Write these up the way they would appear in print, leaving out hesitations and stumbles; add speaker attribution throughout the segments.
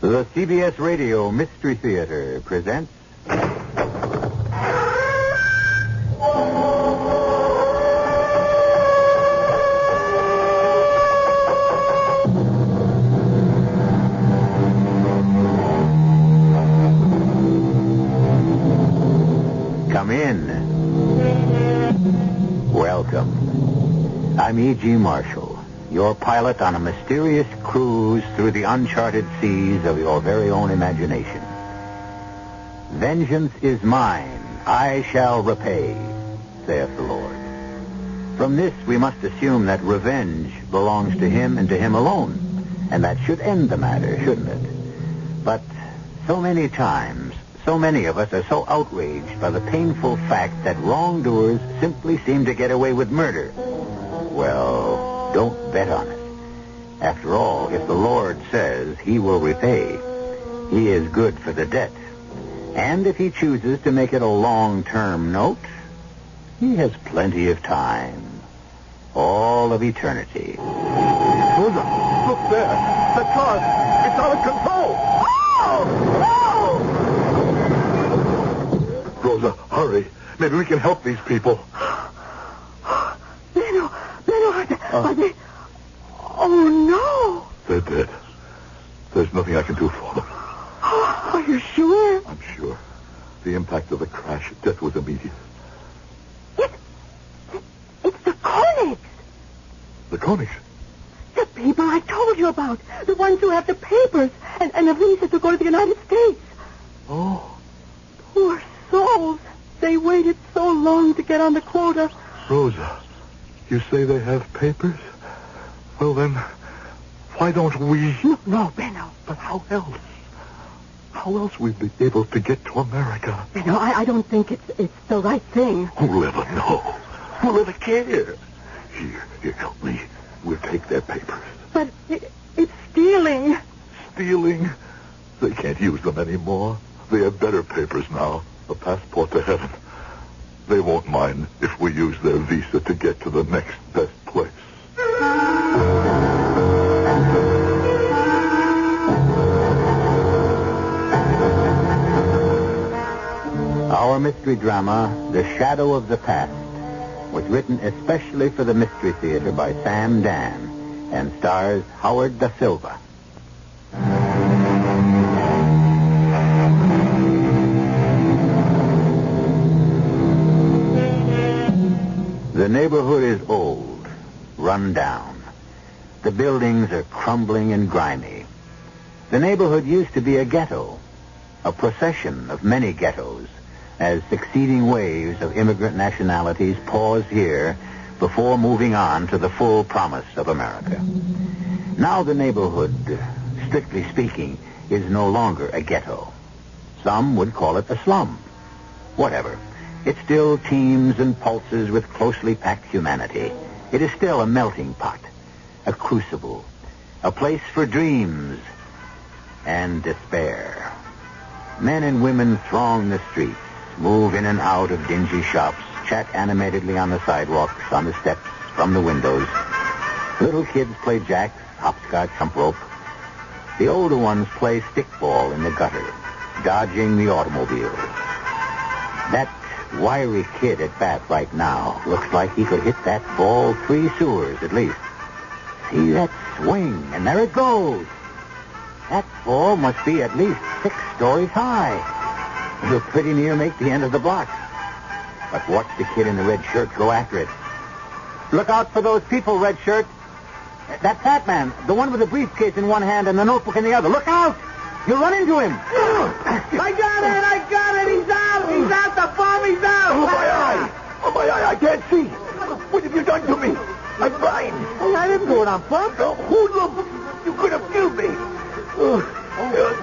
Speaker 1: The CBS Radio Mystery Theater presents... Come in. Welcome. I'm E.G. Marshall, your pilot on a mysterious cruise through the uncharted seas of your very own imagination. Vengeance is mine, I shall repay, saith the Lord. From this, we must assume that revenge belongs to him and to him alone, and that should end the matter, shouldn't it? But so many times, so many of us are so outraged by the painful fact that wrongdoers simply seem to get away with murder. Well, don't bet on it. After all, if the Lord says he will repay, he is good for the debt. And if he chooses to make it a long-term note, he has plenty of time. All of eternity.
Speaker 2: Rosa, look there. The car, it's out of control. Oh! Rosa, hurry. Maybe we can help these people.
Speaker 3: Benno, are they... Oh, no.
Speaker 2: They're dead. There's nothing I can do for them.
Speaker 3: Oh, are you sure?
Speaker 2: I'm sure. The impact of the crash, death was immediate.
Speaker 3: It's the Konigs.
Speaker 2: The Konigs?
Speaker 3: The people I told you about. The ones who have the papers and the visa to go to the United States.
Speaker 2: Oh.
Speaker 3: Poor souls. They waited so long to get on the quota.
Speaker 2: Rosa, you say they have papers? Well, then, why don't we...
Speaker 3: No, Benno.
Speaker 2: But how else? How else we'd be able to get to America?
Speaker 3: Benno, I don't think it's the right thing.
Speaker 2: Who'll ever know? Who'll ever care? Here, help me. We'll take their papers.
Speaker 3: But it's stealing.
Speaker 2: Stealing? They can't use them anymore. They have better papers now. A passport to heaven. They won't mind if we use their visa to get to the next best place.
Speaker 1: Our mystery drama, The Shadow of the Past, was written especially for the Mystery Theater by Sam Dann and stars Howard Da Silva. The neighborhood is old, run down. The buildings are crumbling and grimy. The neighborhood used to be a ghetto, a procession of many ghettos, as succeeding waves of immigrant nationalities paused here before moving on to the full promise of America. Now the neighborhood, strictly speaking, is no longer a ghetto. Some would call it a slum. Whatever. It still teems and pulses with closely packed humanity. It is still a melting pot, a crucible, a place for dreams and despair. Men and women throng the streets, move in and out of dingy shops, chat animatedly on the sidewalks, on the steps, from the windows. Little kids play jacks, hopscotch, jump rope. The older ones play stickball in the gutter, dodging the automobiles. That wiry kid at bat right now looks like he could hit that ball 3 sewers at least. See that swing, and there it goes. That ball must be at least 6 stories high. He'll pretty near make the end of the block. But watch the kid in the red shirt go after it. Look out for those people, red shirt. That fat man, the one with the briefcase in one hand and the notebook in the other. Look out! You'll run into him.
Speaker 3: I got it! He's out! He's out! The bomb! He's out!
Speaker 2: Oh, my eye! Oh, my eye! I can't see! What have you done to me? I'm blind.
Speaker 3: Hey, I didn't do it on purpose.
Speaker 2: Who look? You could have killed me.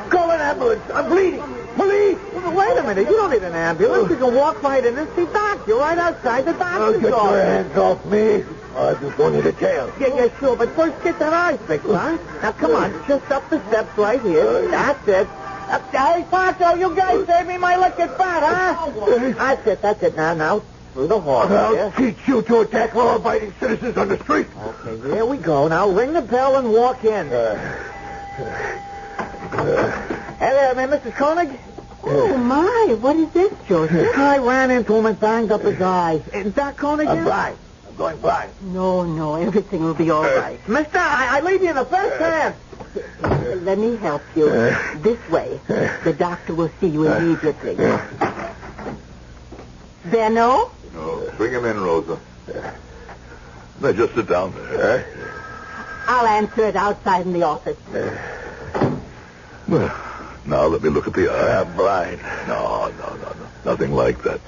Speaker 2: Call an ambulance. I'm bleeding. Police!
Speaker 3: Well, wait a minute. You don't need an ambulance. You can walk right in and see Doc. You're right outside the doctor's
Speaker 2: Get
Speaker 3: office.
Speaker 2: your hands off me. I'm just going to jail.
Speaker 3: Yeah, sure. But first get that eye fixed, huh? Now, come on. Just up the steps right here. That's it. Hey, Pancho, you guys saved me my liquid fat, huh? That's it. Now, through the hall.
Speaker 2: I'll teach you to attack law-abiding citizens on the street.
Speaker 3: Okay, here we go. Now, ring the bell and walk in. Mrs. Koenig?
Speaker 4: Oh, my. What is this, Joseph?
Speaker 3: I ran into him and banged up his eye. Is that Koenig?
Speaker 5: I'm blind. I'm going blind.
Speaker 4: No. Everything will be all right.
Speaker 3: Mister, I leave you in the best hands.
Speaker 4: Let me help you. This way. The doctor will see you immediately. Benno?
Speaker 2: No, bring him in, Rosa. Now, just sit down there.
Speaker 4: I'll answer it outside in the office.
Speaker 2: Well, now let me look at the eye.
Speaker 5: I'm blind.
Speaker 2: No. Nothing like that.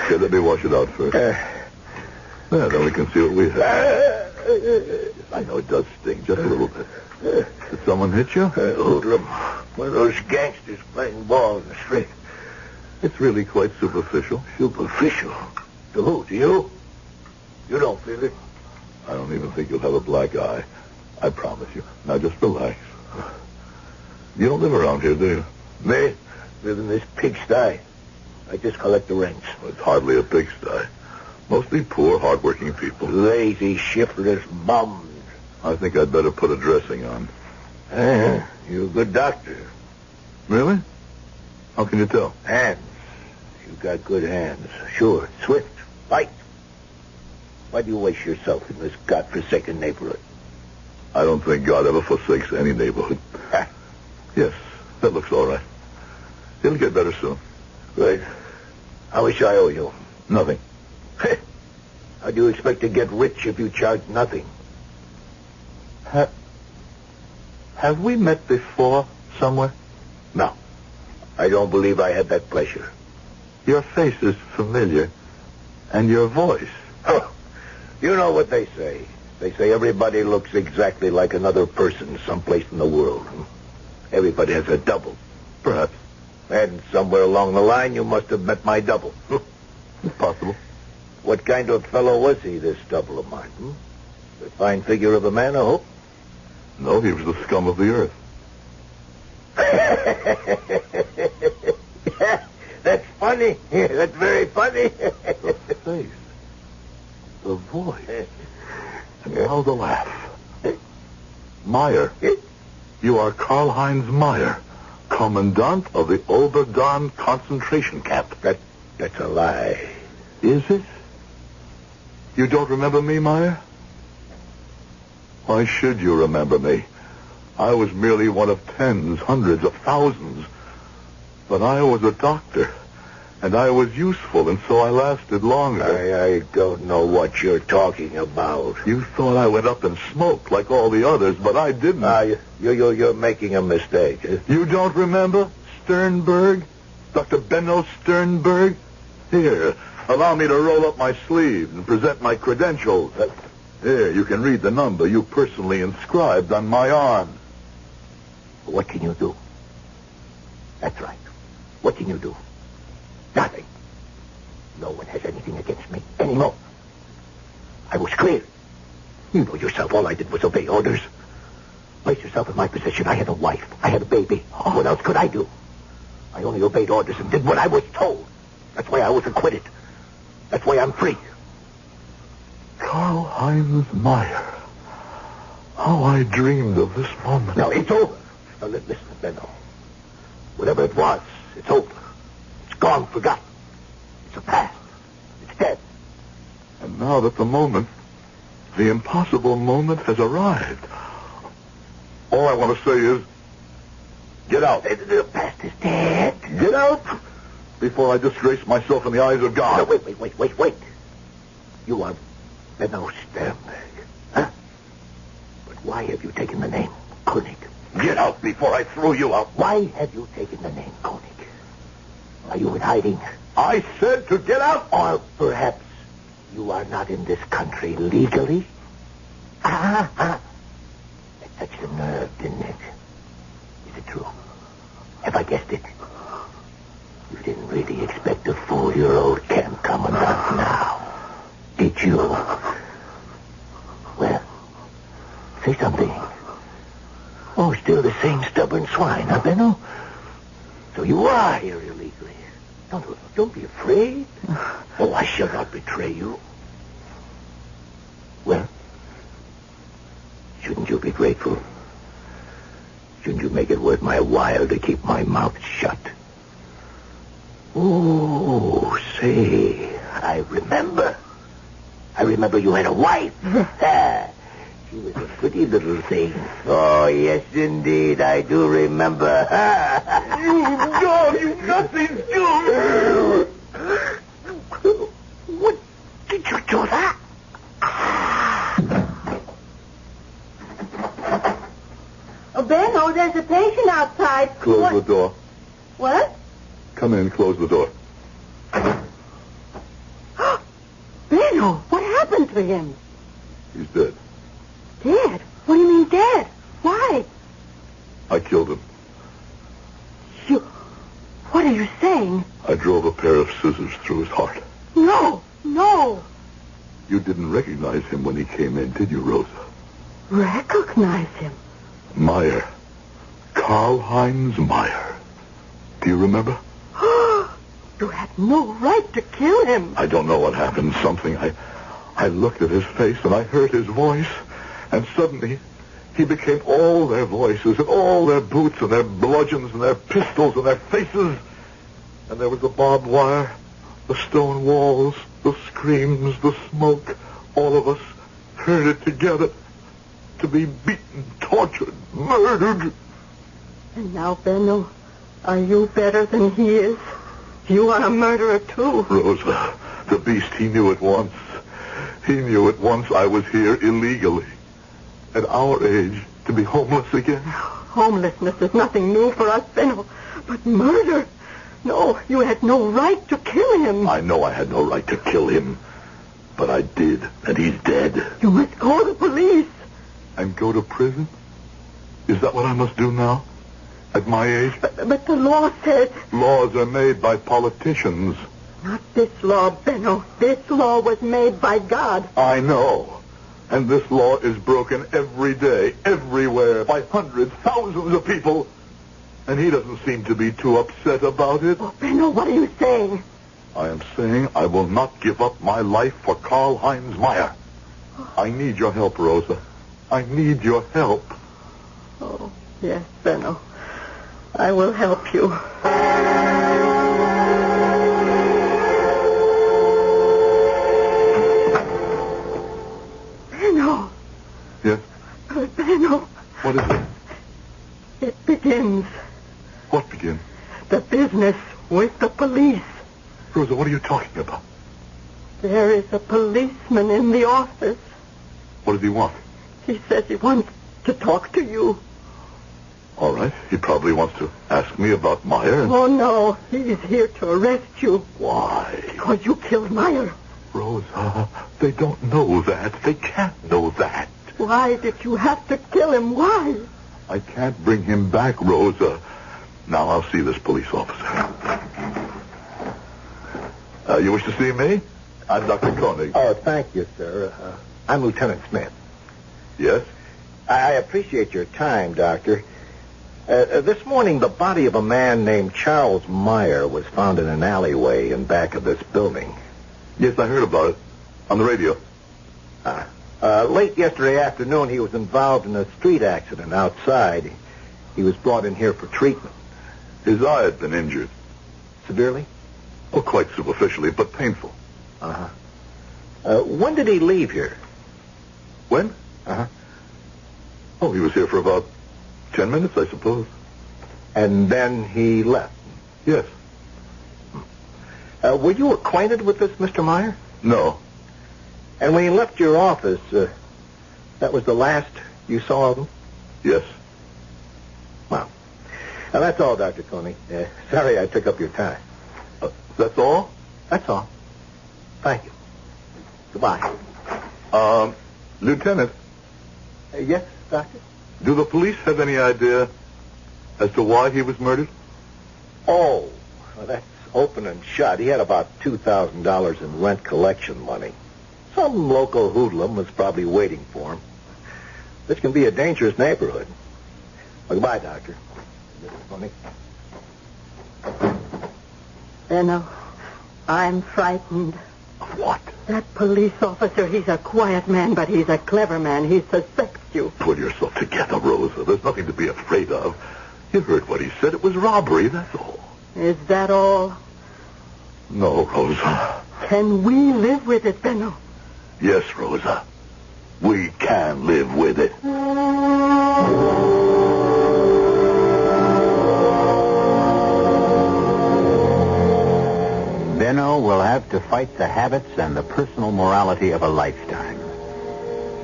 Speaker 2: Here, let me wash it out first. Then we can see what we have. I know it does sting just a little bit. Did someone hit you?
Speaker 5: Hoodlum. One of those gangsters playing ball in the street.
Speaker 2: It's really quite superficial.
Speaker 5: Superficial? To who? To you? You don't feel it.
Speaker 2: I don't even think you'll have a black eye. I promise you. Now just relax. You don't live around here, do you?
Speaker 5: Me? Live in this pigsty. I just collect the rents.
Speaker 2: Well, it's hardly a pigsty. Mostly poor, hard-working people.
Speaker 5: Lazy, shiftless bums.
Speaker 2: I think I'd better put a dressing on.
Speaker 5: You're a good doctor.
Speaker 2: Really? How can you tell?
Speaker 5: Hands. You got good hands. Sure. Swift. Light. Why do you waste yourself in this godforsaken neighborhood?
Speaker 2: I don't think God ever forsakes any neighborhood. Yes, that looks all right. It'll get better soon.
Speaker 5: Right. How much I owe you?
Speaker 2: Nothing.
Speaker 5: How do you expect to get rich if you charge nothing?
Speaker 2: Have we met before somewhere?
Speaker 5: No. I don't believe I had that pleasure.
Speaker 2: Your face is familiar, and your voice.
Speaker 5: Oh, you know what they say. They say everybody looks exactly like another person someplace in the world. Everybody has a double.
Speaker 2: Perhaps.
Speaker 5: And somewhere along the line, you must have met my double.
Speaker 2: It's possible.
Speaker 5: What kind of fellow was he, this double of mine? A fine figure of a man, I hope?
Speaker 2: No, he was the scum of the earth.
Speaker 5: That's funny. That's very funny.
Speaker 2: The face. The voice. And now the laugh. Meyer. You are Karl-Heinz Meyer, Commandant of the Dann concentration camp.
Speaker 5: That's a lie.
Speaker 2: Is it? You don't remember me, Meyer? Why should you remember me? I was merely one of tens, hundreds of thousands. But I was a doctor, and I was useful, and so I lasted longer.
Speaker 5: I don't know what you're talking about.
Speaker 2: You thought I went up in smoke like all the others, but I didn't.
Speaker 5: You're making a mistake.
Speaker 2: You don't remember Sternberg? Dr. Benno Sternberg? Here, allow me to roll up my sleeve and present my credentials. Here, you can read the number you personally inscribed on my arm.
Speaker 5: What can you do? That's right. What can you do? Nothing. No one has anything against me anymore. I was clear. You know yourself, all I did was obey orders. Place yourself in my position. I had a wife. I had a baby. What else could I do? I only obeyed orders and did what I was told. That's why I was acquitted. That's why I'm free.
Speaker 2: Karl-Heinz Meyer. How I dreamed of this moment.
Speaker 5: Now, it's over. Now, listen, Benno. Whatever it was, it's over. It's gone, forgotten. It's a past. It's dead.
Speaker 2: And now that the impossible moment has arrived, all I want to say is, get out.
Speaker 5: The past is dead.
Speaker 2: Get out before I disgrace myself in the eyes of God.
Speaker 5: No, wait. You are Benno Sternberg, huh? But why have you taken the name Koenig?
Speaker 2: Get out before I throw you out.
Speaker 5: Why have you taken the name Koenig? Are you in hiding?
Speaker 2: I said to get out.
Speaker 5: Or perhaps you are not in this country legally? That touched a nerve, didn't it? Is it true? Have I guessed it? You didn't really expect a 4-year-old camp commandant now, did you? Well, say something. Oh, still the same stubborn swine, huh, Benno? So you are here illegally. Don't be afraid. Oh, I shall not betray you. Well, shouldn't you be grateful? Shouldn't you make it worth my while to keep my mouth shut? Oh, say, I remember. I remember you had a wife. She was a pretty little thing. Oh, yes, indeed, I do remember. You dog, you nothing do. What did you do that?
Speaker 4: Oh, Benno, there's a patient outside.
Speaker 2: Close the door.
Speaker 4: What?
Speaker 2: Come in, close the door.
Speaker 4: Benno, what happened to him?
Speaker 2: He's dead.
Speaker 4: Dead? What do you mean dead? Why?
Speaker 2: I killed him.
Speaker 4: You... What are you saying?
Speaker 2: I drove a pair of scissors through his heart.
Speaker 4: No.
Speaker 2: You didn't recognize him when he came in, did you, Rosa?
Speaker 4: Recognize him?
Speaker 2: Meyer. Karl-Heinz Meyer. Do you remember?
Speaker 4: You had no right to kill him.
Speaker 2: I don't know what happened. Something. I looked at his face and I heard his voice. And suddenly, he became all their voices and all their boots and their bludgeons and their pistols and their faces. And there was the barbed wire, the stone walls, the screams, the smoke. All of us heard it together. To be beaten, tortured, murdered.
Speaker 4: And now, Benno, are you better than he is? You are a murderer, too.
Speaker 2: Rosa, the beast, he knew at once. He knew at once I was here illegally. At our age, to be homeless again.
Speaker 4: Homelessness is nothing new for us, Benno. But murder? No, you had no right to kill him.
Speaker 2: I know I had no right to kill him. But I did, and he's dead.
Speaker 4: You must call the police.
Speaker 2: And go to prison? Is that what I must do now? At my age?
Speaker 4: But the law says...
Speaker 2: Laws are made by politicians.
Speaker 4: Not this law, Benno. This law was made by God.
Speaker 2: I know. And this law is broken every day, everywhere, by hundreds, thousands of people. And he doesn't seem to be too upset about it.
Speaker 4: Oh, Benno, what are you saying?
Speaker 2: I am saying I will not give up my life for Karl-Heinz Meyer. I need your help, Rosa. I need your help.
Speaker 4: Oh, yes, Benno. I will help you. Benno.
Speaker 2: Yes?
Speaker 4: Benno.
Speaker 2: What is it?
Speaker 4: It begins.
Speaker 2: What begins?
Speaker 4: The business with the police.
Speaker 2: Rosa, what are you talking about?
Speaker 4: There is a policeman in the office.
Speaker 2: What does he want?
Speaker 4: He says he wants to talk to you.
Speaker 2: All right. He probably wants to ask me about Meyer.
Speaker 4: Oh, no. He's here to arrest you.
Speaker 2: Why?
Speaker 4: Because you killed Meyer.
Speaker 2: Rosa, they don't know that. They can't know that.
Speaker 4: Why did you have to kill him? Why?
Speaker 2: I can't bring him back, Rosa. Now I'll see this police officer. You wish to see me? I'm Dr. Koenig.
Speaker 5: Oh, thank you, sir. I'm Lieutenant Smith.
Speaker 2: Yes?
Speaker 5: I appreciate your time, Doctor. This morning, the body of a man named Charles Meyer was found in an alleyway in back of this building.
Speaker 2: Yes, I heard about it. On the radio.
Speaker 5: Late yesterday afternoon, he was involved in a street accident outside. He was brought in here for treatment.
Speaker 2: His eye had been injured.
Speaker 5: Severely?
Speaker 2: Oh, quite superficially, but painful.
Speaker 5: When did he leave here?
Speaker 2: When? Oh, he was here for about 10 minutes, I suppose.
Speaker 5: And then he left?
Speaker 2: Yes.
Speaker 5: Were you acquainted with this Mr. Meyer?
Speaker 2: No.
Speaker 5: And when he left your office, that was the last you saw of him?
Speaker 2: Yes.
Speaker 5: Wow. Now, that's all, Dr. Koenig. Sorry I took up your time.
Speaker 2: That's all?
Speaker 5: That's all. Thank you. Goodbye.
Speaker 2: Lieutenant,
Speaker 5: Yes, Doctor?
Speaker 2: do the police have any idea as to why he was murdered?
Speaker 5: Oh, well, that's open and shut. He had about $2,000 in rent collection money. Some local hoodlum was probably waiting for him. This can be a dangerous neighborhood. Well, goodbye, Doctor. Funny.
Speaker 4: Benno, I'm frightened.
Speaker 2: Of what?
Speaker 4: That police officer, he's a quiet man, but he's a clever man. He suspects you.
Speaker 2: Pull yourself together, Rosa. There's nothing to be afraid of. You heard what he said. It was robbery, that's all.
Speaker 4: Is that all?
Speaker 2: No, Rosa.
Speaker 4: Can we live with it, Benno?
Speaker 2: Yes, Rosa. We can live with it.
Speaker 1: Benno will have to fight the habits and the personal morality of a lifetime.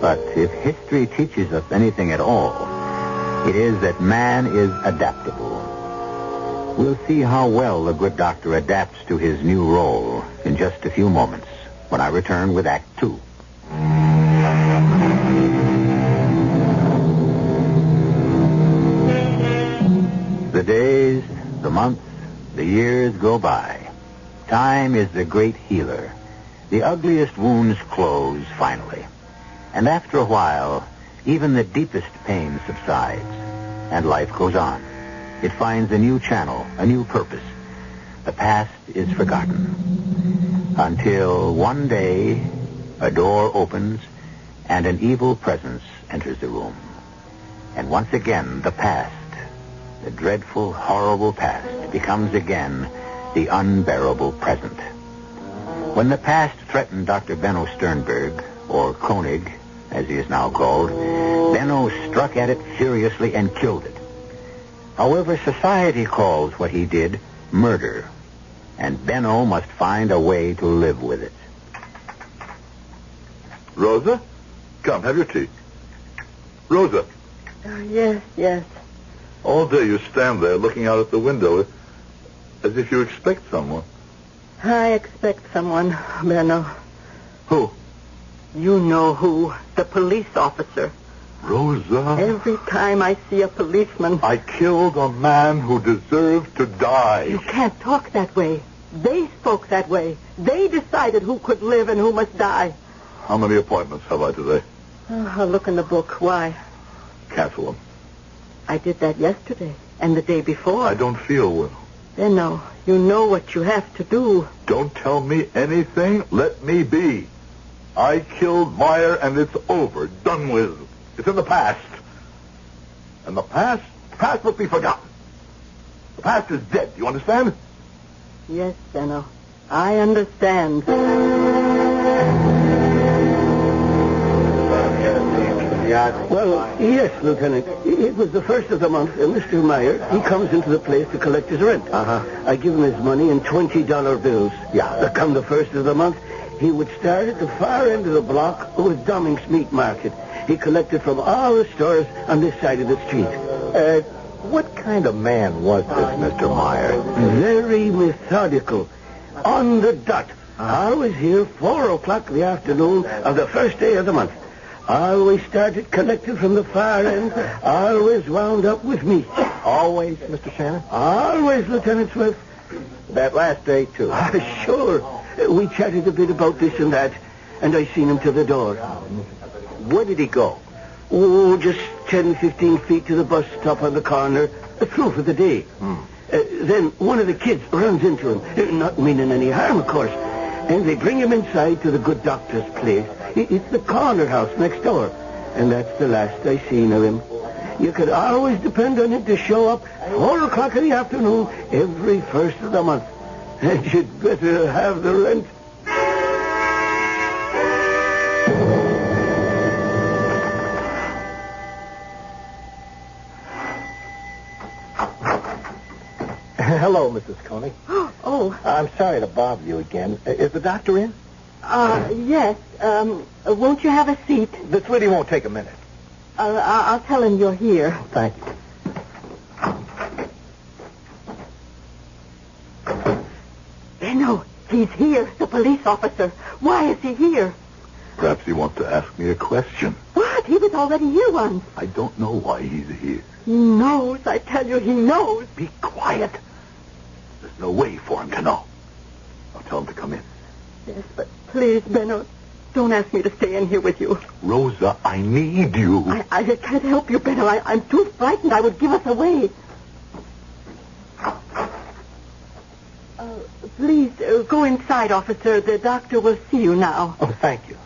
Speaker 1: But if history teaches us anything at all, it is that man is adaptable. We'll see how well the good doctor adapts to his new role in just a few moments when I return with Act 2. The days, the months, the years go by. Time is the great healer. The ugliest wounds close finally. And after a while, even the deepest pain subsides, and life goes on. It finds a new channel, a new purpose. The past is forgotten. Until one day, a door opens, and an evil presence enters the room. And once again, the past, the dreadful, horrible past, becomes again the unbearable present. When the past threatened Dr. Benno Sternberg, or Koenig, as he is now called, Benno struck at it furiously and killed it. However, society calls what he did murder, and Benno must find a way to live with it.
Speaker 2: Rosa? Come, have your tea. Rosa.
Speaker 4: Yes.
Speaker 2: All day you stand there looking out at the window as if you expect someone.
Speaker 4: I expect someone, Benno.
Speaker 2: Who?
Speaker 4: You know who. The police officer.
Speaker 2: Rosa.
Speaker 4: Every time I see a policeman...
Speaker 2: I killed a man who deserved to die.
Speaker 4: You can't talk that way. They spoke that way. They decided who could live and who must die.
Speaker 2: How many appointments have I today?
Speaker 4: I'll look in the book. Why?
Speaker 2: Cancel them.
Speaker 4: I did that yesterday and the day before.
Speaker 2: I don't feel well.
Speaker 4: Benno, you know what you have to do.
Speaker 2: Don't tell me anything. Let me be. I killed Meyer and it's over. Done with. It's in the past. And the past must be forgotten. The past is dead. You understand?
Speaker 4: Yes, Benno. I understand.
Speaker 6: Well, yes, Lieutenant. It was the first of the month, and Mr. Meyer, he comes into the place to collect his rent. I give him his money in $20 bills. Come the first of the month, he would start at the far end of the block with Domming's Meat Market. He collected from all the stores on this side of the street.
Speaker 1: What kind of man was this, Mr. Meyer?
Speaker 6: Very methodical. On the dot. Always here 4 o'clock in the afternoon of the first day of the month. Always started collecting from the far end. Always wound up with me.
Speaker 1: Always, Mr. Shannon?
Speaker 6: Always, Lieutenant Swift.
Speaker 1: That last day, too?
Speaker 6: Sure. We chatted a bit about this and that, and I seen him to the door.
Speaker 1: Where did he go?
Speaker 6: Oh, just 10, 15 feet to the bus stop on the corner. Through for the day. Then one of the kids runs into him, not meaning any harm, of course. And they bring him inside to the good doctor's place. It's the corner house next door. And that's the last I seen of him. You could always depend on him to show up 4 o'clock in the afternoon every first of the month. And you'd better have the rent.
Speaker 1: Hello, Mrs. Koenig.
Speaker 4: Oh.
Speaker 1: I'm sorry to bother you again. Is the doctor in?
Speaker 4: Yes. Won't you have a seat?
Speaker 1: This really won't take a minute.
Speaker 4: I'll tell him you're here.
Speaker 1: Thank you.
Speaker 4: Benno, he's here, the police officer. Why is he here?
Speaker 2: Perhaps he wants to ask me a question.
Speaker 4: What? He was already here once.
Speaker 2: I don't know why he's here.
Speaker 4: He knows, I tell you, he knows.
Speaker 2: Be quiet. There's no way for him to know. I'll tell him to come in.
Speaker 4: Yes, but please, Benno, don't ask me to stay in here with you.
Speaker 2: Rosa, I need you.
Speaker 4: I can't help you, Benno. I'm too frightened. I would give us away. Please, go inside, officer. The doctor will see you now.
Speaker 1: Oh, thank you.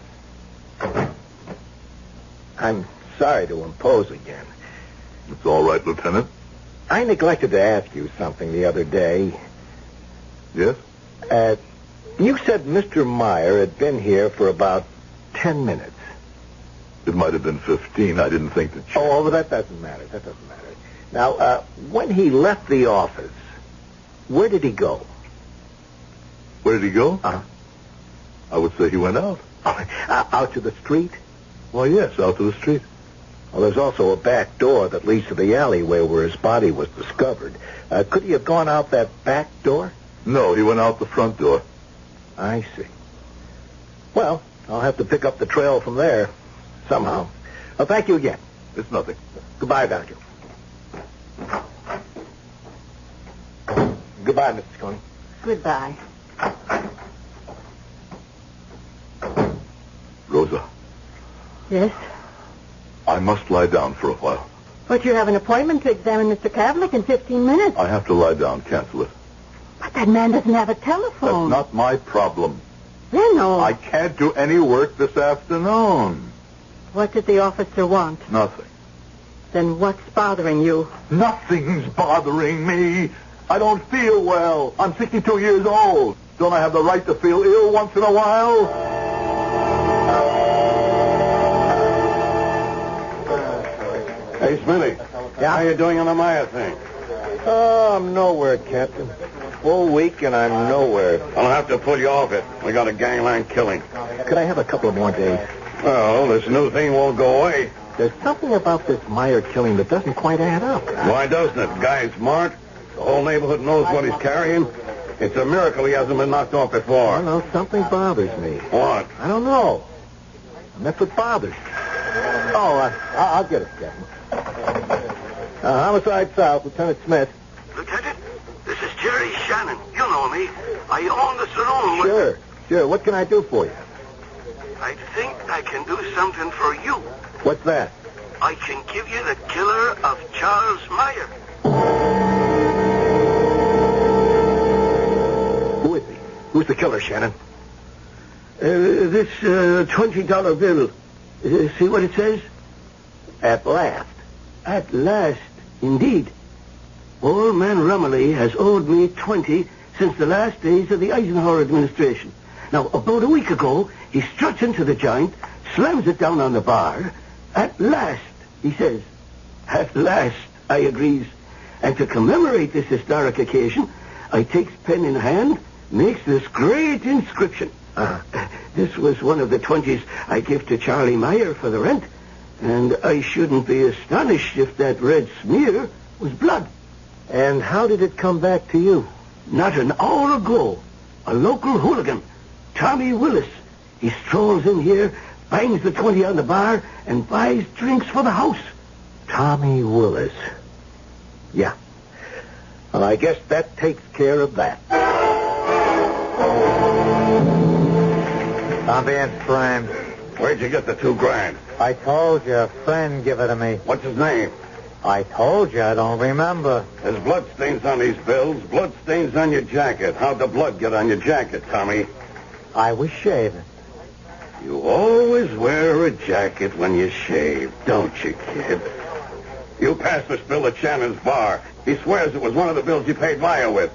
Speaker 1: I'm
Speaker 5: sorry to impose again.
Speaker 2: It's all right, Lieutenant.
Speaker 5: I neglected to ask you something the other day.
Speaker 2: Yes?
Speaker 5: You said Mr. Meyer had been here for about 10 minutes.
Speaker 2: It might have been 15. I didn't think that...
Speaker 5: Oh, well, that doesn't matter. That doesn't matter. Now, when he left the office, where did he go?
Speaker 2: Where did he go?
Speaker 5: Uh-huh.
Speaker 2: I would say he went out.
Speaker 5: Out to the street?
Speaker 2: Well, yes, out to the street.
Speaker 5: Well, there's also a back door that leads to the alleyway where his body was discovered. Could he have gone out that back door?
Speaker 2: No, he went out the front door.
Speaker 5: I see. Well, I'll have to pick up the trail from there somehow. Well, thank you again.
Speaker 2: It's nothing.
Speaker 5: Goodbye, Doctor. Goodbye, Mrs. Coney.
Speaker 4: Goodbye.
Speaker 2: Rosa,
Speaker 4: Yes?
Speaker 2: I must lie down for a while.
Speaker 4: But you have an appointment to examine Mr. Kavlik in 15 minutes.
Speaker 2: I have to lie down. Cancel it.
Speaker 4: But that man doesn't have a
Speaker 2: That's
Speaker 4: telephone.
Speaker 2: not my problem.
Speaker 4: Leno.
Speaker 2: I can't do any work this afternoon.
Speaker 4: What did the officer want?
Speaker 2: Nothing.
Speaker 4: Then what's bothering you?
Speaker 2: Nothing's bothering me. I don't feel well. I'm 62 years old. Don't I have the right to feel ill once in a while?
Speaker 7: Hey, Smitty.
Speaker 5: Yeah?
Speaker 7: How you doing on the Meyer thing?
Speaker 5: Oh, I'm nowhere, Captain. Full week and I'm nowhere.
Speaker 7: I'll have to pull you off it. We got a gangland killing.
Speaker 5: Could I have a couple of more days?
Speaker 7: Well, this new thing won't go away.
Speaker 5: There's something about this Meyer killing that doesn't quite add up.
Speaker 7: Why doesn't it? Guy's smart. The whole neighborhood knows what he's carrying. It's a miracle he hasn't been knocked off
Speaker 5: I
Speaker 7: before.
Speaker 5: don't know. Something bothers me.
Speaker 7: What?
Speaker 5: I don't know. And that's what bothers me. Oh, I'll get it, Captain. Homicide South, Lieutenant Smith.
Speaker 6: Lieutenant, this is Jerry Shannon. You know me. I own the saloon.
Speaker 5: Sure. What can I do for you?
Speaker 6: I think I can do something for you.
Speaker 5: What's that?
Speaker 6: I can give you the killer of Charles Meyer.
Speaker 5: Who is he? Who's the killer, Shannon?
Speaker 6: This $20 bill. See what it says?
Speaker 5: At last.
Speaker 6: At last, indeed. Old man Rumley has owed me 20 since the last days of the Eisenhower administration. Now, about a week ago, he struts into the joint, slams it down on the bar. At last, he says. At last, I agrees. And to commemorate this historic occasion, I takes pen in hand, makes this great inscription. This was one of the 20s I give to Charlie Meyer for the rent. And I shouldn't be astonished if that red smear was blood.
Speaker 5: And how did it come back to you?
Speaker 6: Not an hour ago, a local hooligan, Tommy Willis, he strolls in here, bangs the 20 on the bar, and buys drinks for the house.
Speaker 5: Tommy Willis. Yeah. Well, I guess that takes care of that. I'm being framed.
Speaker 7: Where'd you get the $2,000?
Speaker 1: I told you, a friend give it to me.
Speaker 7: What's his name?
Speaker 1: I told you, I don't remember.
Speaker 7: There's blood stains on these bills, blood stains on your jacket. How'd the blood get on your jacket, Tommy?
Speaker 1: I was shaving.
Speaker 7: You always wear a jacket when you shave, don't you, kid? You passed this bill at Shannon's bar. He swears it was one of the bills you paid Meyer with.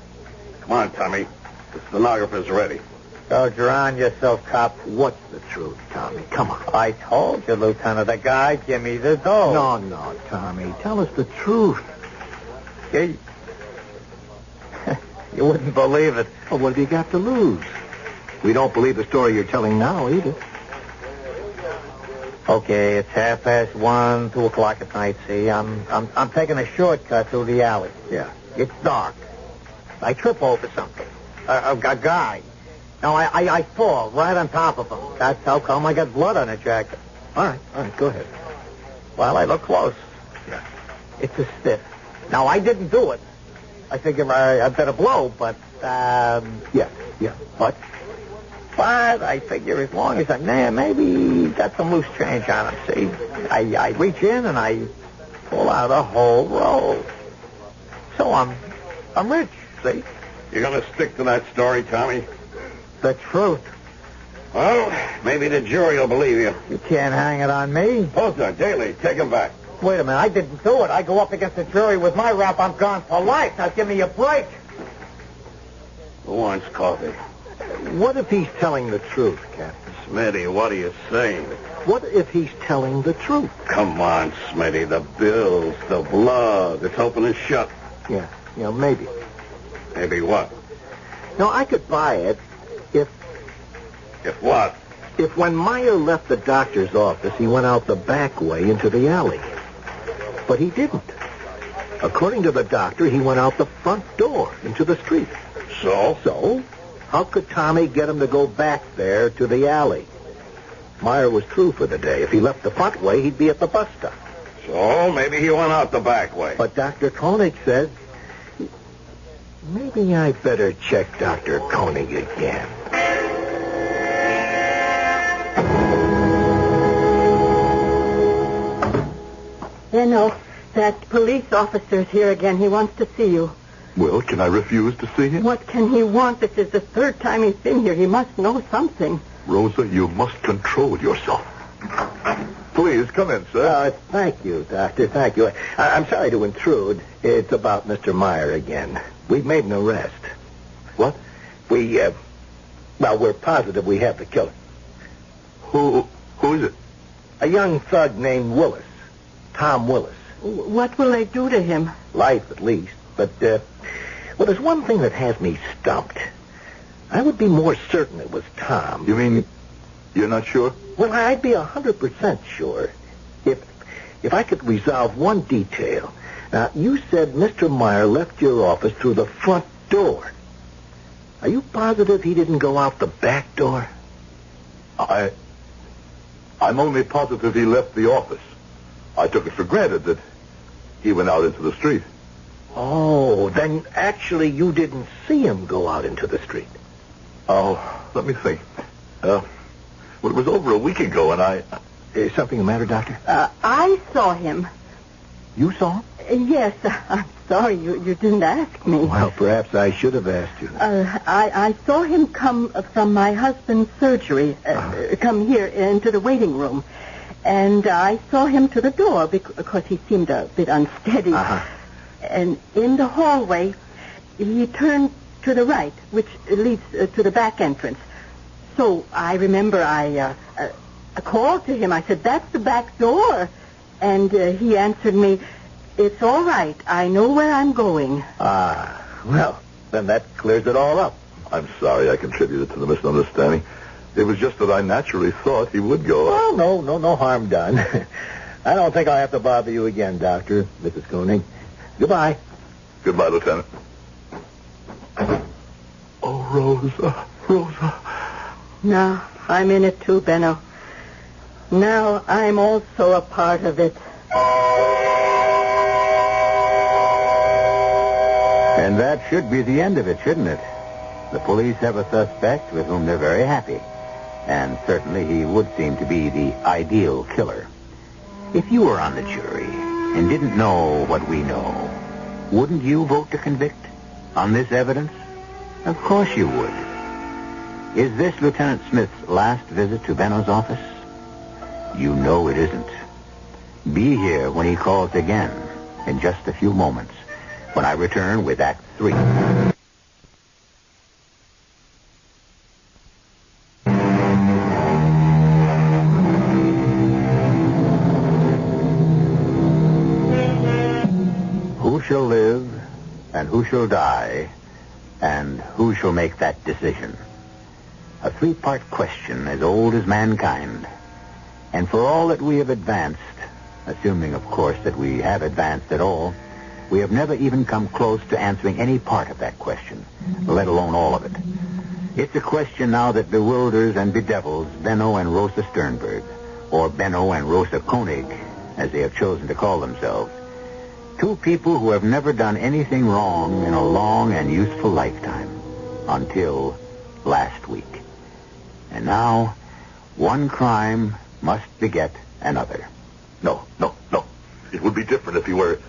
Speaker 7: Come on, Tommy. The stenographer's ready.
Speaker 1: Don't drown yourself, cop.
Speaker 5: What's the truth, Tommy? Come on.
Speaker 1: I told you, Lieutenant, the guy give me the dough.
Speaker 5: No, Tommy. Tell us the truth.
Speaker 1: You wouldn't believe it.
Speaker 5: Well, what have you got to lose? We don't believe the story you're telling now, either.
Speaker 1: Okay, it's 1:30, 2 o'clock at night, see? I'm taking a shortcut through the alley.
Speaker 5: Yeah.
Speaker 1: It's dark. I trip over something. A guy. Now, I fall right on top of him. That's how come I got blood on the jacket.
Speaker 5: All right, go ahead.
Speaker 1: Well, I look close.
Speaker 5: Yeah.
Speaker 1: It's a stiff. Now, I didn't do it. I figure I better blow, but,
Speaker 5: Yeah.
Speaker 1: But I figure as long as I'm there, maybe got some loose change on him, see? I reach in and I pull out a whole roll. So I'm rich, see?
Speaker 7: You gonna stick to that story, Tommy?
Speaker 1: The truth.
Speaker 7: Well, maybe the jury will believe you.
Speaker 3: You can't hang it on me.
Speaker 7: Hold on, Daly, take him back.
Speaker 3: Wait a minute, I didn't do it. I go up against the jury with my rap, I'm gone for life. Now give me a break.
Speaker 7: Who wants coffee?
Speaker 5: What if he's telling the truth, Captain?
Speaker 7: Smitty, what are you saying?
Speaker 5: What if he's telling the truth?
Speaker 7: Come on, Smitty, the bills, the blood, it's open and shut.
Speaker 5: Yeah, maybe.
Speaker 7: Maybe what?
Speaker 5: No, I could buy it if
Speaker 7: what?
Speaker 5: If when Meyer left the doctor's office, he went out the back way into the alley. But he didn't. According to the doctor, he went out the front door into the street.
Speaker 7: So?
Speaker 5: So? How could Tommy get him to go back there to the alley? Meyer was through for the day. If he left the front way, he'd be at the bus stop.
Speaker 7: So maybe he went out the back way.
Speaker 5: But Dr. Koenig says... Maybe I better check Dr. Koenig again.
Speaker 4: Benno, that police officer's here again. He wants to see you.
Speaker 2: Well, can I refuse to see him?
Speaker 4: What can he want? This is the third time he's been here. He must know something.
Speaker 2: Rosa, you must control yourself. Please, come in, sir.
Speaker 5: Thank you, Doctor. Thank you. I'm sorry to intrude. It's about Mr. Meyer again. We've made an arrest.
Speaker 2: What?
Speaker 5: We're positive we have the killer.
Speaker 2: Who is it?
Speaker 5: A young thug named Willis. Tom Willis.
Speaker 4: What will they do to him?
Speaker 5: Life, at least. But, there's one thing that has me stumped. I would be more certain it was Tom.
Speaker 2: You mean you're not sure?
Speaker 5: Well, I'd be 100% sure if I could resolve one detail. Now, you said Mr. Meyer left your office through the front door. Are you positive he didn't go out the back door?
Speaker 2: I'm only positive he left the office. I took it for granted that he went out into the street.
Speaker 5: Oh, then actually you didn't see him go out into the street.
Speaker 2: Oh, let me think. Well, it was over a week ago, and
Speaker 5: Is something the matter, Doctor?
Speaker 4: I saw him.
Speaker 5: You saw him?
Speaker 4: Yes, I'm sorry you didn't ask me.
Speaker 5: Well, perhaps I should have asked you.
Speaker 4: I saw him come from my husband's surgery, come here into the waiting room. And I saw him to the door because he seemed a bit unsteady.
Speaker 5: Uh-huh.
Speaker 4: And in the hallway, he turned to the right, which leads to the back entrance. So I remember I called to him. I said, "That's the back door." And he answered me, "It's all right. I know where I'm going."
Speaker 5: Well, then that clears it all up.
Speaker 2: I'm sorry I contributed to the misunderstanding. It was just that I naturally thought he would go.
Speaker 5: Well, no harm done. I don't think I'll have to bother you again, Doctor, Mrs. Koenig. Goodbye.
Speaker 2: Goodbye, Lieutenant. Oh, Rosa.
Speaker 4: Now I'm in it too, Benno. Now I'm also a part of it.
Speaker 1: And that should be the end of it, shouldn't it? The police have a suspect with whom they're very happy. And certainly he would seem to be the ideal killer. If you were on the jury and didn't know what we know, wouldn't you vote to convict on this evidence? Of course you would. Is this Lieutenant Smith's last visit to Benno's office? You know it isn't. Be here when he calls again in just a few moments, when I return with Act 3. Who shall live, and who shall die, and who shall make that decision? A three-part question as old as mankind. And for all that we have advanced, assuming, of course, that we have advanced at all, we have never even come close to answering any part of that question, let alone all of it. It's a question now that bewilders and bedevils Benno and Rosa Sternberg, or Benno and Rosa Koenig, as they have chosen to call themselves. Two people who have never done anything wrong in a long and useful lifetime, until last week. And now, one crime must beget another.
Speaker 2: No. It would be different if he were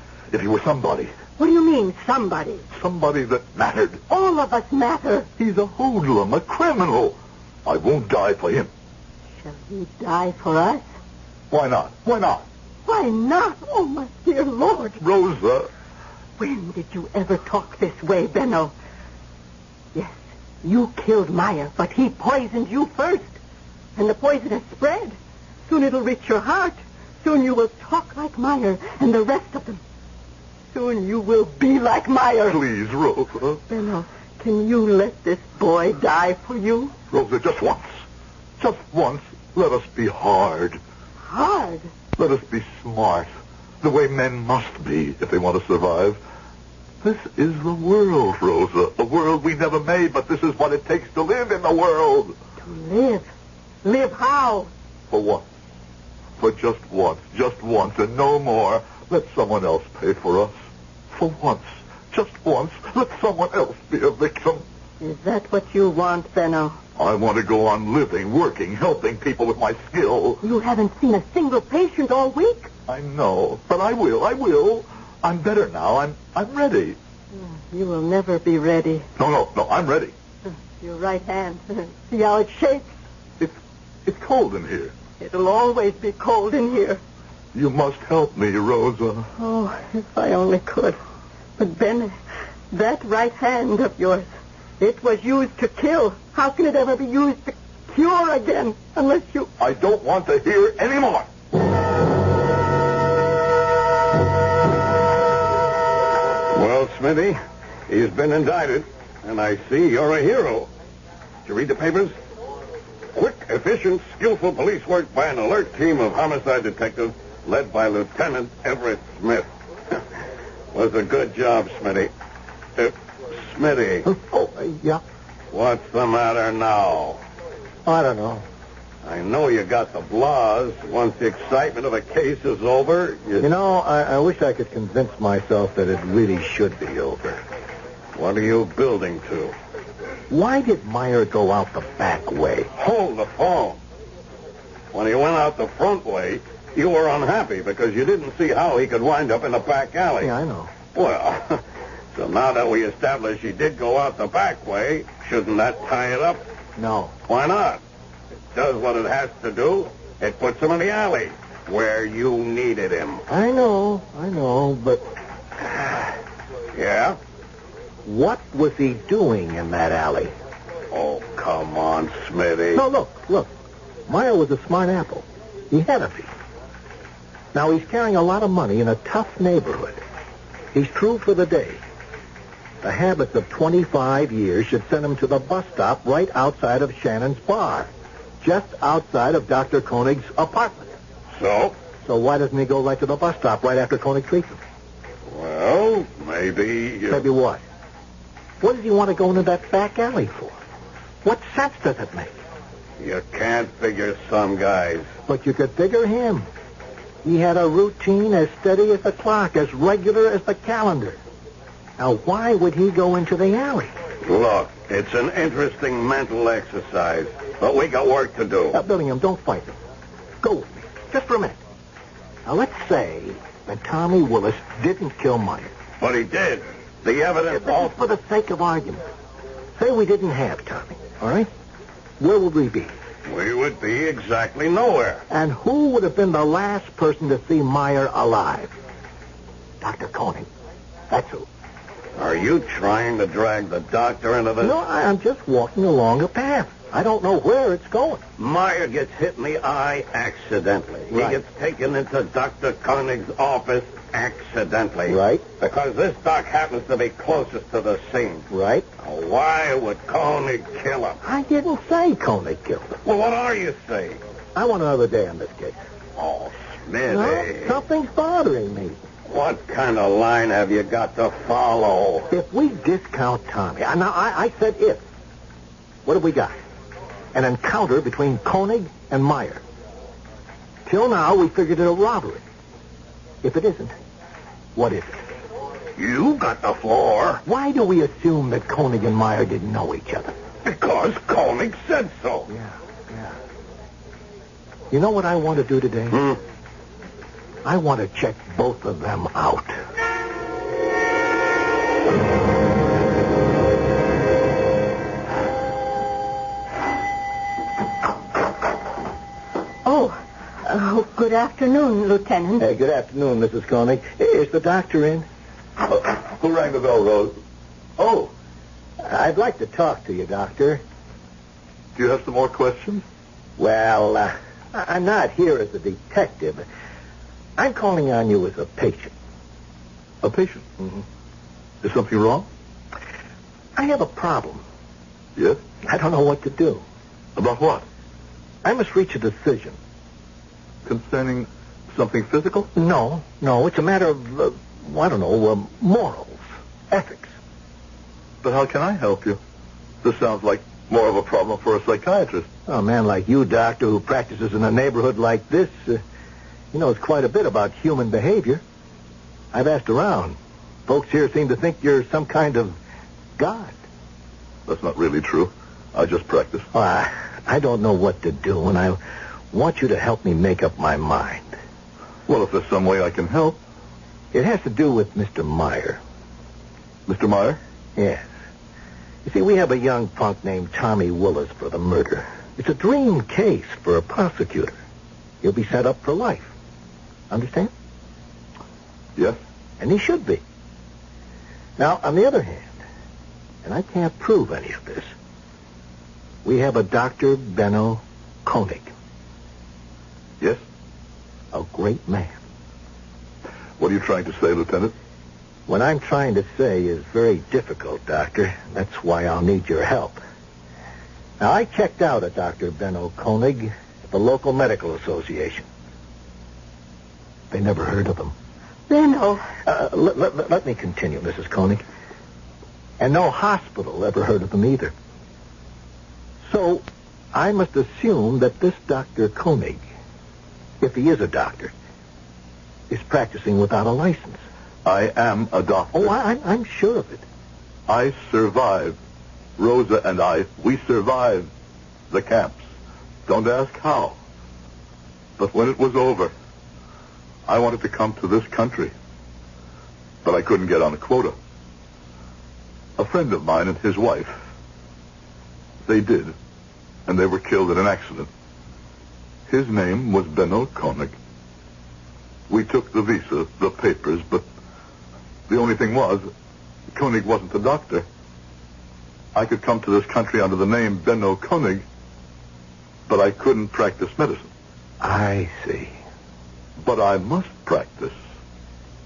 Speaker 2: somebody.
Speaker 4: What do you mean, somebody?
Speaker 2: Somebody that mattered.
Speaker 4: All of us matter.
Speaker 2: He's a hoodlum, a criminal. I won't die for him.
Speaker 4: Shall he die for us?
Speaker 2: Why not? Why not?
Speaker 4: Why not? Oh, my dear Lord.
Speaker 2: Rosa.
Speaker 4: When did you ever talk this way, Benno? Yes, you killed Meyer, but he poisoned you first. And the poison has spread. Soon it'll reach your heart. Soon you will talk like Meyer and the rest of them. Soon you will be like Meyer.
Speaker 2: Please, Rosa.
Speaker 4: Benno, can you let this boy die for you?
Speaker 2: Rosa, just once. Just once, let us be hard.
Speaker 4: Hard?
Speaker 2: Let us be smart. The way men must be if they want to survive. This is the world, Rosa. A world we never made, but this is what it takes to live in the world.
Speaker 4: To live? Live how?
Speaker 2: For what? For just once, and no more. Let someone else pay for us. For once, just once, let someone else be a victim.
Speaker 4: Is that what you want, Benno?
Speaker 2: I want to go on living, working, helping people with my skill.
Speaker 4: You haven't seen a single patient all week.
Speaker 2: I know, but I will. I'm better now. I'm ready.
Speaker 4: You will never be ready.
Speaker 2: No, I'm ready.
Speaker 4: Your right hand. See how it shakes?
Speaker 2: It's cold in here.
Speaker 4: It'll always be cold in here.
Speaker 2: You must help me, Rosa.
Speaker 4: Oh, if I only could. But Ben, that right hand of yours, it was used to kill. How can it ever be used to cure again unless you...
Speaker 2: I don't want to hear any more.
Speaker 7: Well, Smithy, he's been indicted, and I see you're a hero. Did you read the papers? Quick, efficient, skillful police work by an alert team of homicide detectives led by Lieutenant Everett Smith. Was a good job, Smitty. Smitty.
Speaker 3: Yeah?
Speaker 7: What's the matter now?
Speaker 3: I don't know.
Speaker 7: I know you got the blahs. Once the excitement of a case is over,
Speaker 3: You know, I wish I could convince myself that it really should be over.
Speaker 7: What are you building to?
Speaker 3: Why did Meyer go out the back way?
Speaker 7: Hold the phone. When he went out the front way, you were unhappy because you didn't see how he could wind up in the back alley.
Speaker 3: Yeah, I know.
Speaker 7: Well, so now that we established he did go out the back way, shouldn't that tie it up?
Speaker 3: No.
Speaker 7: Why not? It does what it has to do. It puts him in the alley where you needed him.
Speaker 3: I know, but...
Speaker 7: Yeah?
Speaker 3: What was he doing in that alley?
Speaker 7: Oh, come on, Smitty.
Speaker 3: No, look. Meyer was a smart apple. He had a fee. Now he's carrying a lot of money in a tough neighborhood. He's through for the day. The habits of 25 years should send him to the bus stop right outside of Shannon's bar, just outside of Dr. Koenig's apartment.
Speaker 7: So?
Speaker 3: So why doesn't he go right to the bus stop right after Koenig treats him?
Speaker 7: Well, maybe...
Speaker 3: Maybe what? What does he want to go into that back alley for? What sense does it make?
Speaker 7: You can't figure some guys.
Speaker 3: But you could figure him. He had a routine as steady as the clock, as regular as the calendar. Now, why would he go into the alley?
Speaker 7: Look, it's an interesting mental exercise, but we got work to do.
Speaker 3: Now, Billingham, don't fight me. Go with me, just for a minute. Now, let's say that Tommy Willis didn't kill Meyer.
Speaker 7: But he did. The evidence all...
Speaker 3: Just for the sake of argument. Say we didn't have Tommy, all right? Where would we be?
Speaker 7: We would be exactly nowhere.
Speaker 3: And who would have been the last person to see Meyer alive? Dr. Koenig. That's who.
Speaker 7: Are you trying to drag the doctor into this?
Speaker 3: No, I'm just walking along a path. I don't know where it's going.
Speaker 7: Meyer gets hit in the eye accidentally.
Speaker 3: Right.
Speaker 7: He gets taken into Dr. Koenig's office accidentally.
Speaker 3: Right.
Speaker 7: Because this doc happens to be closest to the scene.
Speaker 3: Right.
Speaker 7: Now, why would Koenig kill him?
Speaker 3: I didn't say Koenig killed him.
Speaker 7: Well, what are you saying?
Speaker 3: I want another day on this case.
Speaker 7: Oh, Smitty.
Speaker 3: No, something's bothering me.
Speaker 7: What kind of line have you got to follow?
Speaker 3: If we discount Tommy... Now, I said if. What have we got? An encounter between Koenig and Meyer. Till now, we figured it a robbery. If it isn't, what is it?
Speaker 7: You got the floor.
Speaker 3: Why do we assume that Koenig and Meyer didn't know each other?
Speaker 7: Because Koenig said so.
Speaker 3: Yeah. You know what I want to do today? I want to check both of them out.
Speaker 4: Good afternoon, Lieutenant.
Speaker 6: Good afternoon, Mrs. Koenig. Is the doctor in?
Speaker 2: Who rang the bell, Rose?
Speaker 6: Oh, I'd like to talk to you, Doctor.
Speaker 2: Do you have some more questions?
Speaker 6: Well, I'm not here as a detective. I'm calling on you as a patient.
Speaker 2: A patient?
Speaker 6: Mm-hmm.
Speaker 2: Is something wrong?
Speaker 6: I have a problem.
Speaker 2: Yes?
Speaker 6: I don't know what to do.
Speaker 2: About what?
Speaker 6: I must reach a decision.
Speaker 2: Concerning something physical?
Speaker 6: No, it's a matter of, morals, ethics.
Speaker 2: But how can I help you? This sounds like more of a problem for a psychiatrist.
Speaker 6: A man like you, Doctor, who practices in a neighborhood like this, he knows quite a bit about human behavior. I've asked around. Folks here seem to think you're some kind of god.
Speaker 2: That's not really true. I just practice.
Speaker 6: I don't know what to do, and I want you to help me make up my mind.
Speaker 2: Well, if there's some way I can help.
Speaker 6: It has to do with Mr. Meyer.
Speaker 2: Mr. Meyer?
Speaker 6: Yes. You see, we have a young punk named Tommy Willis for the murder. It's a dream case for a prosecutor. He'll be set up for life. Understand?
Speaker 2: Yes.
Speaker 6: And he should be. Now, on the other hand, and I can't prove any of this, we have a Dr. Benno Koenig.
Speaker 2: Yes?
Speaker 6: A great man.
Speaker 2: What are you trying to say, Lieutenant?
Speaker 6: What I'm trying to say is very difficult, Doctor. That's why I'll need your help. Now, I checked out a Dr. Benno Koenig at the local medical association. They never heard of him.
Speaker 4: Benno.
Speaker 6: Let me continue, Mrs. Koenig. And no hospital ever heard of him either. So, I must assume that this Dr. Koenig, if he is a doctor, is practicing without a license.
Speaker 2: I am a doctor.
Speaker 6: Oh, I'm sure of it.
Speaker 2: I survived. Rosa and I, we survived the camps. Don't ask how. But when it was over, I wanted to come to this country. But I couldn't get on a quota. A friend of mine and his wife, they did, and they were killed in an accident. His name was Benno Koenig. We took the visa, the papers, but the only thing was, Koenig wasn't a doctor. I could come to this country under the name Benno Koenig, but I couldn't practice medicine.
Speaker 6: I see.
Speaker 2: But I must practice,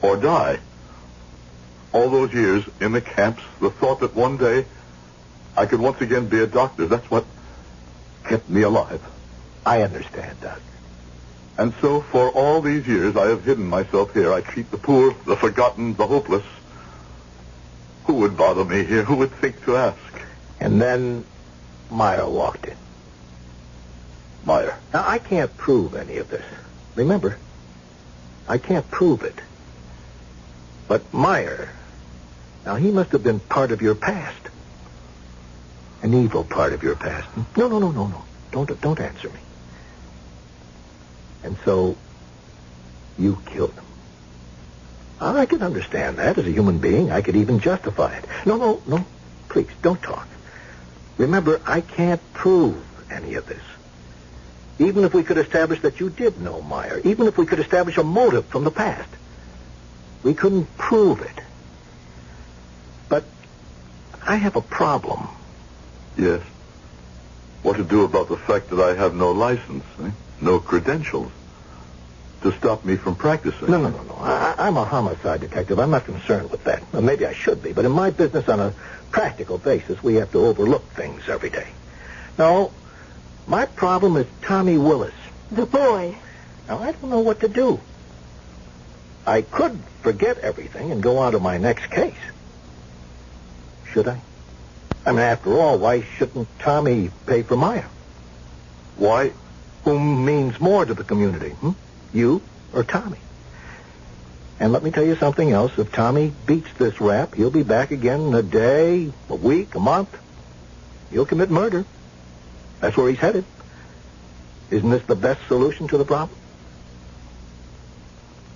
Speaker 2: or die. All those years in the camps, the thought that one day I could once again be a doctor, that's what kept me alive.
Speaker 6: I understand, Doctor.
Speaker 2: And so, for all these years, I have hidden myself here. I treat the poor, the forgotten, the hopeless. Who would bother me here? Who would think to ask?
Speaker 6: And then Meyer walked in.
Speaker 2: Meyer.
Speaker 6: Now, I can't prove any of this. Remember, I can't prove it. But Meyer, now he must have been part of your past. An evil part of your past. No. Don't answer me. And so, you killed him. I can understand that as a human being. I could even justify it. No. Please, don't talk. Remember, I can't prove any of this. Even if we could establish that you did know Meyer, even if we could establish a motive from the past, we couldn't prove it. But I have a problem.
Speaker 2: Yes. What to do about the fact that I have no license, no credentials, to stop me from practicing?
Speaker 6: No. I'm a homicide detective. I'm not concerned with that. Well, maybe I should be, but in my business, on a practical basis, we have to overlook things every day. No, my problem is Tommy Willis.
Speaker 4: The boy.
Speaker 6: Now, I don't know what to do. I could forget everything and go on to my next case. Should I? I mean, after all, why shouldn't Tommy pay for Meyer?
Speaker 2: Why?
Speaker 6: Whom means more to the community? You or Tommy? And let me tell you something else. If Tommy beats this rap, he'll be back again in a day, a week, a month. He'll commit murder. That's where he's headed. Isn't this the best solution to the problem?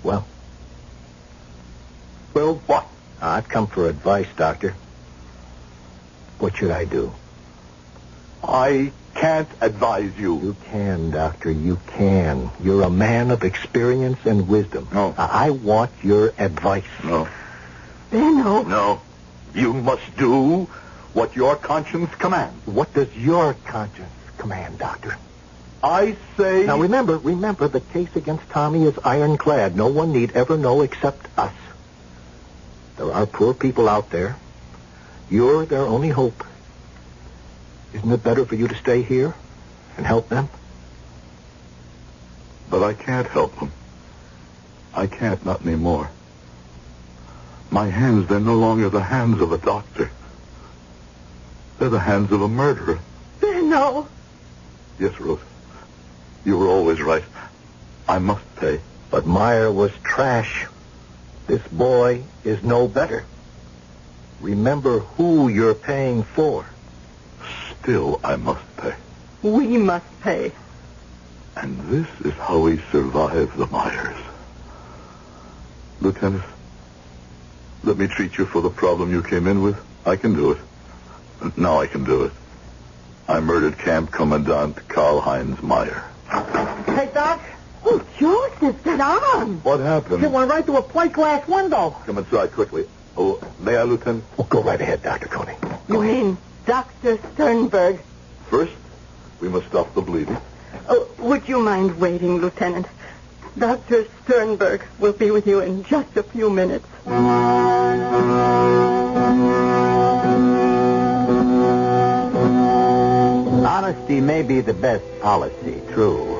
Speaker 6: Well, what? I've come for advice, Doctor. What should I do?
Speaker 2: I can't advise you.
Speaker 5: You can, Doctor. You can. You're a man of experience and wisdom.
Speaker 2: No.
Speaker 5: I want your advice.
Speaker 2: No.
Speaker 4: Benno.
Speaker 2: No. You must do what your conscience commands.
Speaker 5: What does your conscience command, Doctor?
Speaker 2: I say...
Speaker 5: Now, remember, the case against Tommy is ironclad. No one need ever know except us. There are poor people out there. You're their only hope. Isn't it better for you to stay here and help them?
Speaker 2: But I can't help them. I can't, not anymore. My hands, they're no longer the hands of a doctor. They're the hands of a murderer.
Speaker 4: Benno.
Speaker 2: Yes, Rose. You were always right. I must pay.
Speaker 5: But Meyer was trash. This boy is no better. Remember who you're paying for.
Speaker 2: Still, I must pay.
Speaker 4: We must pay.
Speaker 2: And this is how we survive the Myers. Lieutenant, let me treat you for the problem you came in with. I can do it. Now I can do it. I murdered Camp Commandant Karl-Heinz Meyer.
Speaker 3: Hey, Doc.
Speaker 4: Oh, Joseph, get on.
Speaker 2: What happened?
Speaker 3: It went right through a plate glass window.
Speaker 2: Come inside quickly. Oh, may I, Lieutenant?
Speaker 5: Well, go right ahead, Dr. Coney.
Speaker 4: You mean Dr. Sternberg?
Speaker 2: First, we must stop the bleeding.
Speaker 4: Oh, would you mind waiting, Lieutenant? Dr. Sternberg will be with you in just a few minutes.
Speaker 1: Honesty may be the best policy, true.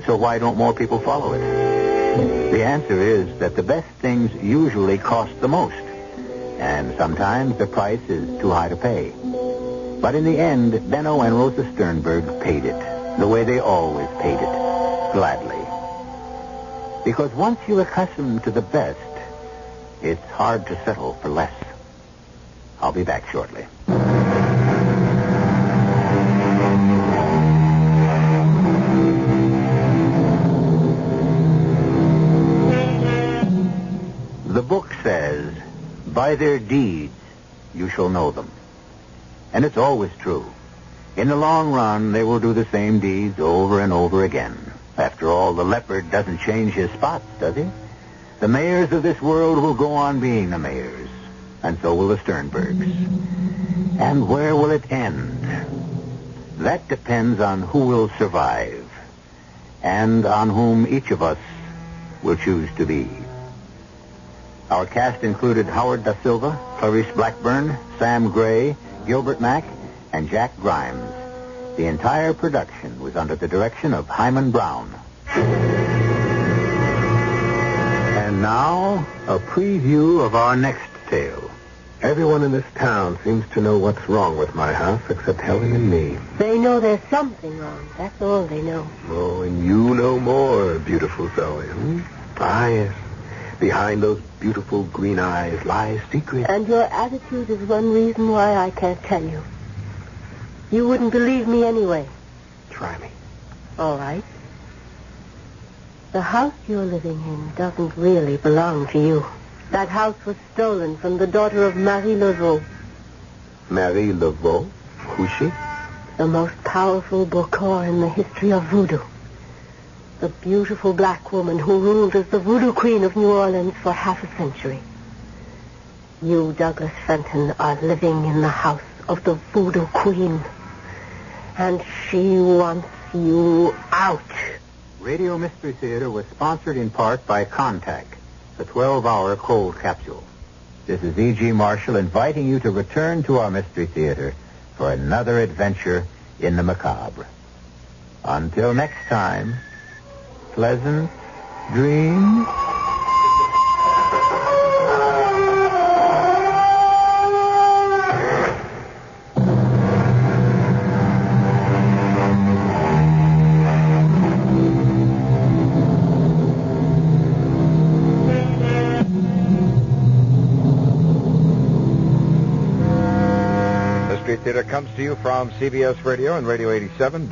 Speaker 1: So why don't more people follow it? The answer is that the best things usually cost the most. And sometimes the price is too high to pay. But in the end, Benno and Rosa Sternberg paid it, the way they always paid it, gladly. Because once you're accustomed to the best, it's hard to settle for less. I'll be back shortly. The book says, by their deeds you shall know them. And it's always true. In the long run, they will do the same deeds over and over again. After all, the leopard doesn't change his spots, does he? The mayors of this world will go on being the mayors, and so will the Sternbergs. And where will it end? That depends on who will survive, and on whom each of us will choose to be. Our cast included Howard da Silva, Clarissa Blackburn, Sam Gray, Gilbert Mack, and Jack Grimes. The entire production was under the direction of Hyman Brown. And now, a preview of our next tale.
Speaker 5: Everyone in this town seems to know what's wrong with my house except Helen and me.
Speaker 4: They know there's something wrong. That's all they know.
Speaker 5: Oh, and you know more, beautiful Zoe. Ah, yes. Behind those beautiful green eyes lies secret.
Speaker 4: And your attitude is one reason why I can't tell you. You wouldn't believe me anyway.
Speaker 5: Try me.
Speaker 4: All right. The house you're living in doesn't really belong to you. That house was stolen from the daughter of Marie Laveau.
Speaker 5: Marie Laveau? Who's she?
Speaker 4: The most powerful Bokor in the history of voodoo. The beautiful black woman who ruled as the voodoo queen of New Orleans for half a century. You, Douglas Fenton, are living in the house of the voodoo queen. And she wants you out.
Speaker 1: Radio Mystery Theater was sponsored in part by Contact, the 12-hour cold capsule. This is E.G. Marshall inviting you to return to our Mystery Theater for another adventure in the macabre. Until next time, pleasant dreams.
Speaker 8: Mystery Theater comes to you from CBS Radio and Radio 87.